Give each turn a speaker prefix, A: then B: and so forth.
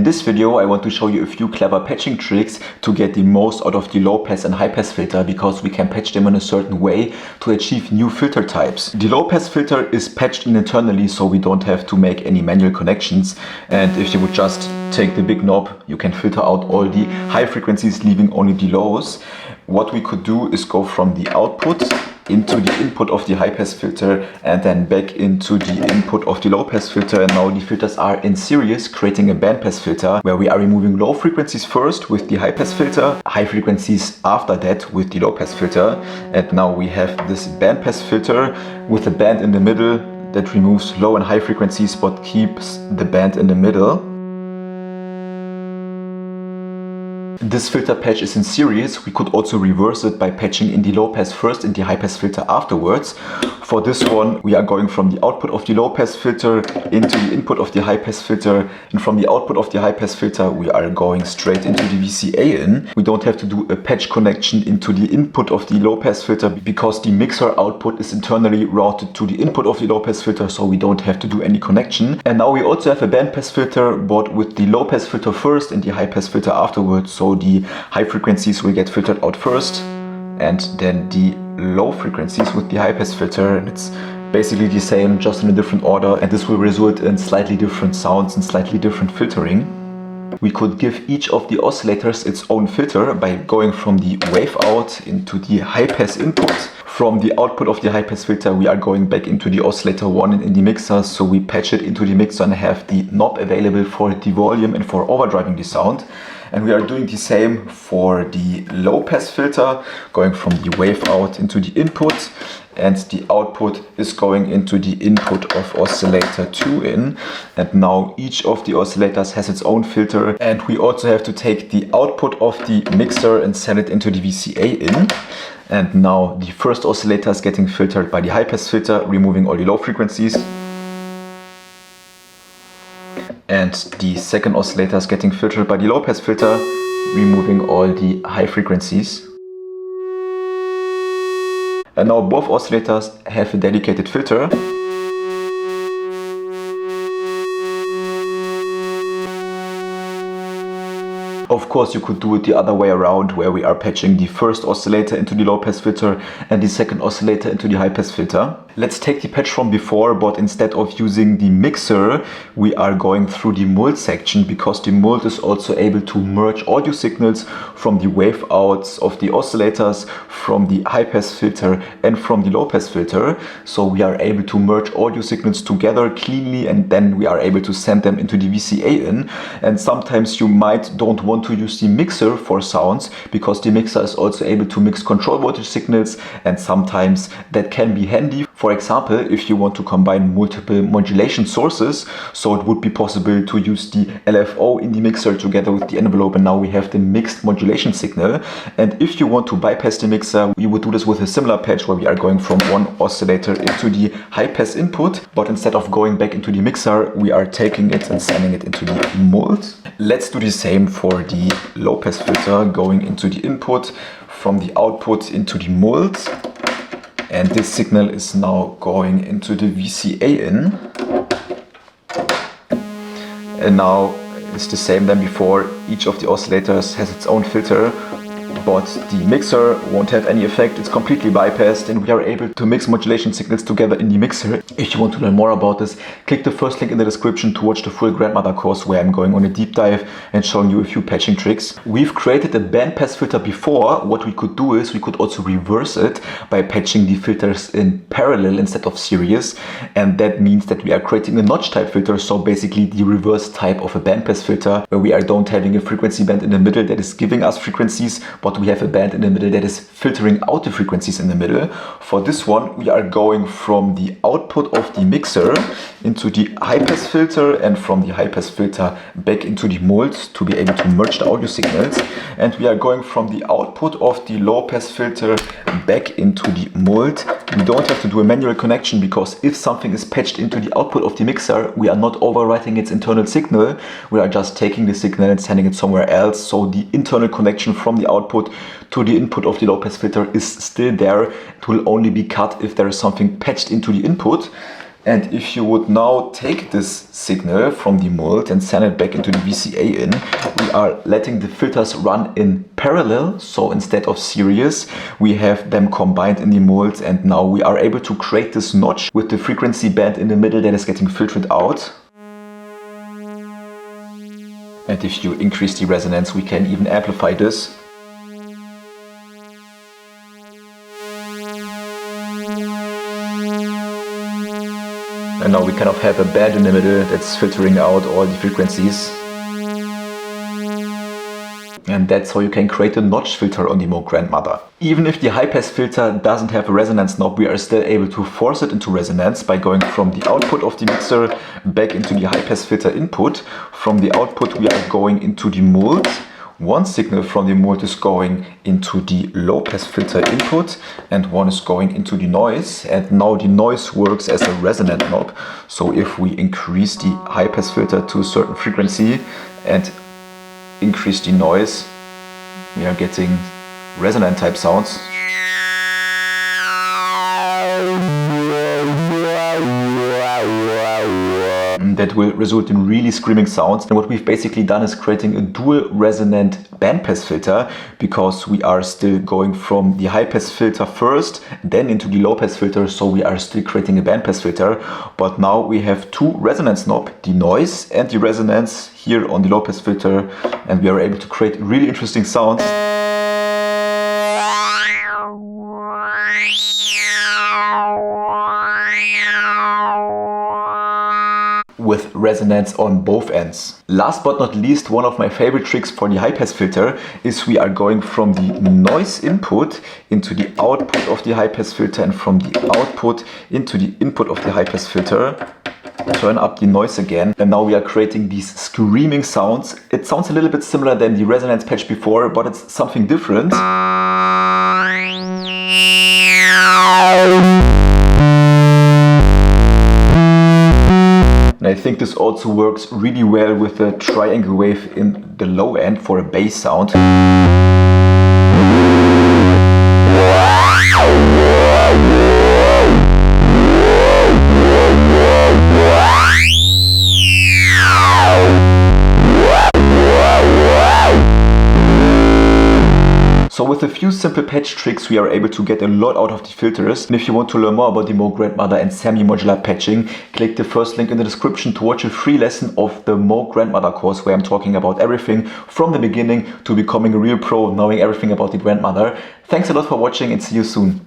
A: this video I want to show you a few clever patching tricks to get the most out of the low pass and high pass filter, because we can patch them in a certain way to achieve new filter types. The low pass filter is patched in internally, so we don't have to make any manual connections, and if you would just take the big knob you can filter out all the high frequencies, leaving only the lows. What we could do is go from the output into the input of the high pass filter and then back into the input of the low pass filter, and now the filters are in series, creating a band pass filter where we are removing low frequencies first with the high pass filter, high frequencies after that with the low pass filter, and now we have this band pass filter with a band in the middle that removes low and high frequencies but keeps the band in the middle. This filter patch is in series. We could also reverse it by patching in the low pass first and the high pass filter afterwards. For this one we are going from the output of the low pass filter into the input of the high pass filter, and from the output of the high pass filter we are going straight into the VCA in. We don't have to do a patch connection into the input of the low pass filter because the mixer output is internally routed to the input of the low pass filter, so we don't have to do any connection. And now we also have a band pass filter, but with the low pass filter first and the high pass filter afterwards. So the high frequencies will get filtered out first and then the low frequencies with the high pass filter, and it's basically the same, just in a different order, and this will result in slightly different sounds and slightly different filtering. We could give each of the oscillators its own filter by going from the wave out into the high pass input. From the output of the high pass filter we are going back into the oscillator 1 in the mixer, so we patch it into the mixer and have the knob available for the volume and for overdriving the sound. And we are doing the same for the low pass filter, going from the wave out into the input, and the output is going into the input of oscillator 2 in. And now each of the oscillators has its own filter, and we also have to take the output of the mixer and send it into the VCA in. And now the first oscillator is getting filtered by the high pass filter, removing all the low frequencies. And the second oscillator is getting filtered by the low pass filter, removing all the high frequencies. And now both oscillators have a dedicated filter. Of course you could do it the other way around, where we are patching the first oscillator into the low pass filter and the second oscillator into the high pass filter. Let's take the patch from before, but instead of using the mixer we are going through the mult section, because the mult is also able to merge audio signals from the wave outs of the oscillators, from the high pass filter and from the low pass filter. So we are able to merge audio signals together cleanly, and then we are able to send them into the VCA in. And sometimes you might don't want to use the mixer for sounds, because the mixer is also able to mix control voltage signals, and sometimes that can be handy. For example, if you want to combine multiple modulation sources, so it would be possible to use the LFO in the mixer together with the envelope, and now we have the mixed modulation signal. And if you want to bypass the mixer, we would do this with a similar patch, where we are going from one oscillator into the high pass input, but instead of going back into the mixer we are taking it and sending it into the mult. Let's do the same for the low pass filter, going into the input, from the output into the mult, and this signal is now going into the VCA in. And now it's the same than before, each of the oscillators has its own filter, but the mixer won't have any effect. It's completely bypassed, and we are able to mix modulation signals together in the mixer. If you want to learn more about this, click the first link in the description to watch the full Grandmother course, where I'm going on a deep dive and showing you a few patching tricks. We've created a band pass filter before. What we could do is we could also reverse it by patching the filters in parallel instead of series, and that means that we are creating a notch type filter, so basically the reverse type of a band pass filter, where we are don't having a frequency band in the middle that is giving us frequencies, but we have a band in the middle that is filtering out the frequencies in the middle. For this one we are going from the output of the mixer into the high pass filter, and from the high pass filter back into the mult to be able to merge the audio signals. And we are going from the output of the low pass filter back into the mult. We don't have to do a manual connection, because if something is patched into the output of the mixer we are not overwriting its internal signal, we are just taking the signal and sending it somewhere else. So the internal connection from the output to the input of the low pass filter is still there. It will only be cut if there is something patched into the input. And if you would now take this signal from the mold and send it back into the VCA in, we are letting the filters run in parallel. So instead of series, we have them combined in the mold, and now we are able to create this notch with the frequency band in the middle that is getting filtered out. And if you increase the resonance, we can even amplify this. And now we kind of have a band in the middle that's filtering out all the frequencies. And that's how you can create a notch filter on the MoogGrandmother. Even if the high-pass filter doesn't have a resonance knob, we are still able to force it into resonance by going from the output of the mixer back into the high-pass filter input. From the output we are going into the mold. One signal from the mold is going into the low-pass filter input and one is going into the noise. And now the noise works as a resonant knob. So if we increase the high-pass filter to a certain frequency and increase the noise, we are getting resonant type sounds. That will result in really screaming sounds. And what we've basically done is creating a dual resonant bandpass filter, because we are still going from the high pass filter first, then into the low pass filter. So we are still creating a bandpass filter, but now we have two resonance knobs, the noise and the resonance here on the low pass filter, and we are able to create really interesting sounds. With resonance on both ends. Last but not least, one of my favorite tricks for the high pass filter is we are going from the noise input into the output of the high pass filter, and from the output into the input of the high pass filter. Turn up the noise again, and now we are creating these screaming sounds. It sounds a little bit similar than the resonance patch before, but it's something different. And I think this also works really well with the triangle wave in the low end for a bass sound. So with a few simple patch tricks, we are able to get a lot out of the filters. And if you want to learn more about the MoogGrandmother and semi-modular patching, click the first link in the description to watch a free lesson of the MoogGrandmother course, where I'm talking about everything from the beginning to becoming a real pro, knowing everything about the grandmother. Thanks a lot for watching and see you soon.